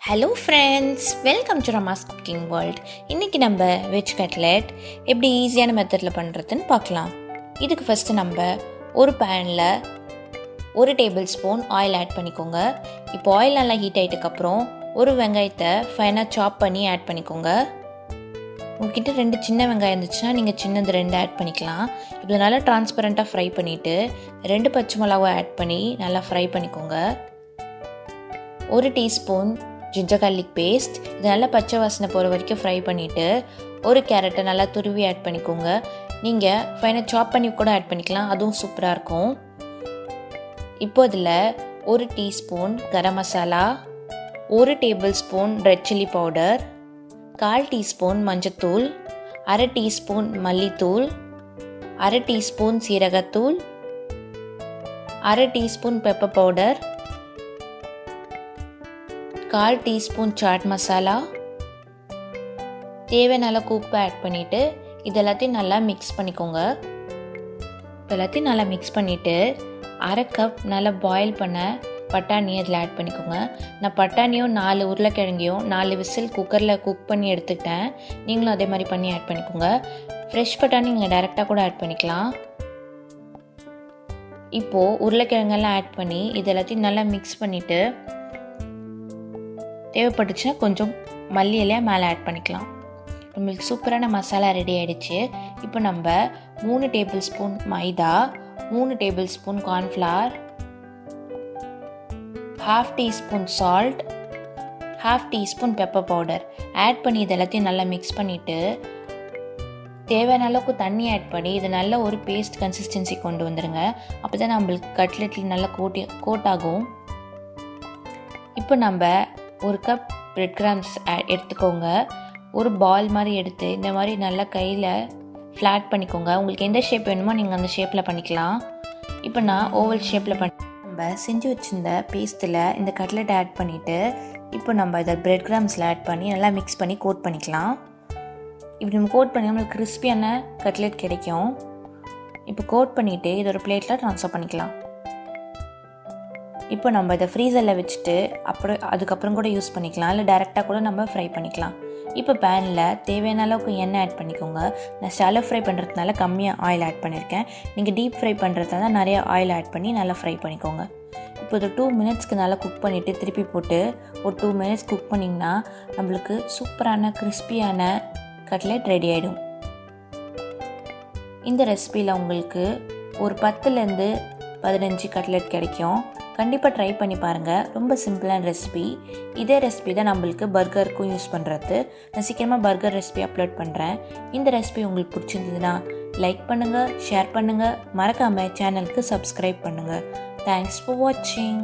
Hello friends, welcome to Rama's cooking world. இன்றைக்கி நம்ம veg cutlet எப்படி ஈஸியான மெத்தடில் பண்ணுறதுன்னு பார்க்கலாம். இதுக்கு ஃபஸ்ட்டு நம்ம ஒரு பேனில் 1 டேபிள் ஸ்பூன் ஆயில் ஆட் பண்ணிக்கோங்க. இப்போ ஆயில் நல்லா ஹீட் ஆகிட்டதுக்கப்புறம் ஒரு வெங்காயத்தை ஃபைனாக சாப் பண்ணி ஆட் பண்ணிக்கோங்க. உங்கள்கிட்ட 2 சின்ன வெங்காயம் இருந்துச்சுன்னா நீங்கள் சின்னது 2 ஆட் பண்ணிக்கலாம். இப்போ நல்லா டிரான்ஸ்பரண்ட்டாக ஃப்ரை பண்ணிவிட்டு 2 பச்சை மிளகாய் ஆட் பண்ணி நல்லா ஃப்ரை பண்ணிக்கோங்க. 1 டீஸ்பூன் ஜிஞ்சர் கார்லிக் பேஸ்ட், இது நல்லா பச்சை வாசனை போகிற வரைக்கும் ஃப்ரை பண்ணிவிட்டு ஒரு கேரட்டை நல்லா துருவி ஆட் பண்ணிக்கோங்க. நீங்கள் ஃபைனாக சாப் பண்ணி கூட ஆட் பண்ணிக்கலாம், அதுவும் சூப்பராக இருக்கும். இப்போ இதில் 1 teaspoon garam masala, 1 tablespoon red chilli powder, 1/4 teaspoon மஞ்சத்தூள், 1/2 டீஸ்பூன் மல்லித்தூள், 1/2 டீஸ்பூன் சீரகத்தூள், 1/2 teaspoon pepper powder, 1/4 teaspoon chaat masala, தேவையான அளவுக்கு உப்பு ஆட் பண்ணிவிட்டு இது எல்லாத்தையும் நல்லா மிக்ஸ் பண்ணிக்கோங்க. எல்லாத்தையும் நல்லா மிக்ஸ் பண்ணிவிட்டு 1/2 கப் நல்லா பாயில் பண்ண பட்டாணி அதில் ஆட் பண்ணிக்கோங்க. நான் பட்டாணியும் 4 உருளைக்கிழங்கையும் 4 விசில் குக்கரில் குக் பண்ணி எடுத்துக்கிட்டேன். நீங்களும் அதே மாதிரி பண்ணி ஆட் பண்ணிக்கோங்க. ஃப்ரெஷ் பட்டாணி நீங்கள் டைரெக்டாக கூட ஆட் பண்ணிக்கலாம். இப்போது உருளைக்கிழங்கெல்லாம் ஆட் பண்ணி இது எல்லாத்தையும் நல்லா மிக்ஸ் பண்ணிவிட்டு தேவைப்பட்டுச்சுன்னா கொஞ்சம் மல்லி இலையை மேலே ஆட் பண்ணிக்கலாம். நம்மளுக்கு சூப்பரான மசாலா ரெடி ஆகிடுச்சு. இப்போ நம்ம 3 tablespoon maida, 3 tablespoon cornflour, 1/2 teaspoon salt, 1/2 teaspoon pepper powder add பண்ணி இது எல்லாத்தையும் நல்லா மிக்ஸ் பண்ணிவிட்டு தேவையான அளவுக்கு தண்ணி ஆட் பண்ணி இது நல்ல ஒரு பேஸ்ட் கன்சிஸ்டன்சி கொண்டு வந்துடுங்க. அப்போ தான் நம்மளுக்கு கட்லெட்டில் நல்லா கோட் ஆகும். இப்போ நம்ம 1 கப் பிரெட் கிராம்ஸ் எடுத்துக்கோங்க. ஒரு பால் மாதிரி எடுத்து இந்த மாதிரி நல்லா கையில் ஃப்ளாட் பண்ணிக்கோங்க. உங்களுக்கு எந்த ஷேப் வேணுமோ நீங்கள் அந்த ஷேப்பில் பண்ணிக்கலாம். இப்போ நான் ஓவல் ஷேப்பில் நம்ம செஞ்சு வச்சுருந்த பேஸ்ட்டில் இந்த கட்லெட் ஆட் பண்ணிவிட்டு இப்போ நம்ம இதை பிரெட் கிராம்ஸில் ஆட் பண்ணி நல்லா மிக்ஸ் பண்ணி கோட் பண்ணிக்கலாம். இப்படி நம்ம கோட் பண்ணி நம்மளுக்கு கிறிஸ்பியான கட்லெட் கிடைக்கும். இப்போ கோட் பண்ணிவிட்டு இதை ஒரு பிளேட்டில் ட்ரான்ஸ்ஃபர் பண்ணிக்கலாம். இப்போ நம்ம இதை ஃப்ரீசரில் வச்சுட்டு அதுக்கப்புறம் கூட யூஸ் பண்ணிக்கலாம், இல்லை டைரெக்டாக கூட நம்ம ஃப்ரை பண்ணிக்கலாம். இப்போ பேனில் தேவையான அளவுக்கு எண்ணெய் ஆட் பண்ணிக்கோங்க. நான் ஷாலோ ஃப்ரை பண்ணுறதுனால கம்மியாக ஆயில் ஆட் பண்ணியிருக்கேன். நீங்கள் டீப் ஃப்ரை பண்ணுறதுனால நிறைய ஆயில் ஆட் பண்ணி நல்லா ஃப்ரை பண்ணிக்கோங்க. இப்போ இது 2 மினிட்ஸ்க்கு நல்லா குக் பண்ணிவிட்டு திருப்பி போட்டு ஒரு 2 மினிட்ஸ் குக் பண்ணிங்கன்னா நம்மளுக்கு சூப்பரான கிறிஸ்பியான கட்லெட் ரெடி ஆகிடும். இந்த ரெசிபியில் உங்களுக்கு ஒரு 10லேருந்து 15 கட்லெட் கிடைக்கும். கண்டிப்பாக ட்ரை பண்ணி பாருங்கள். ரொம்ப சிம்பிளான ரெசிபி. இதே ரெசிபி தான் நம்மளுக்கு பர்கருக்கும் யூஸ் பண்ணுறது. நான் சீக்கிரமாக பர்கர் ரெசிபி அப்லோட் பண்ணுறேன். இந்த ரெசிபி உங்களுக்கு பிடிச்சிருந்ததுன்னா லைக் பண்ணுங்கள், ஷேர் பண்ணுங்கள், மறக்காமல் சேனலுக்கு சப்ஸ்கிரைப் பண்ணுங்கள். தேங்க்ஸ் ஃபார் வாட்சிங்.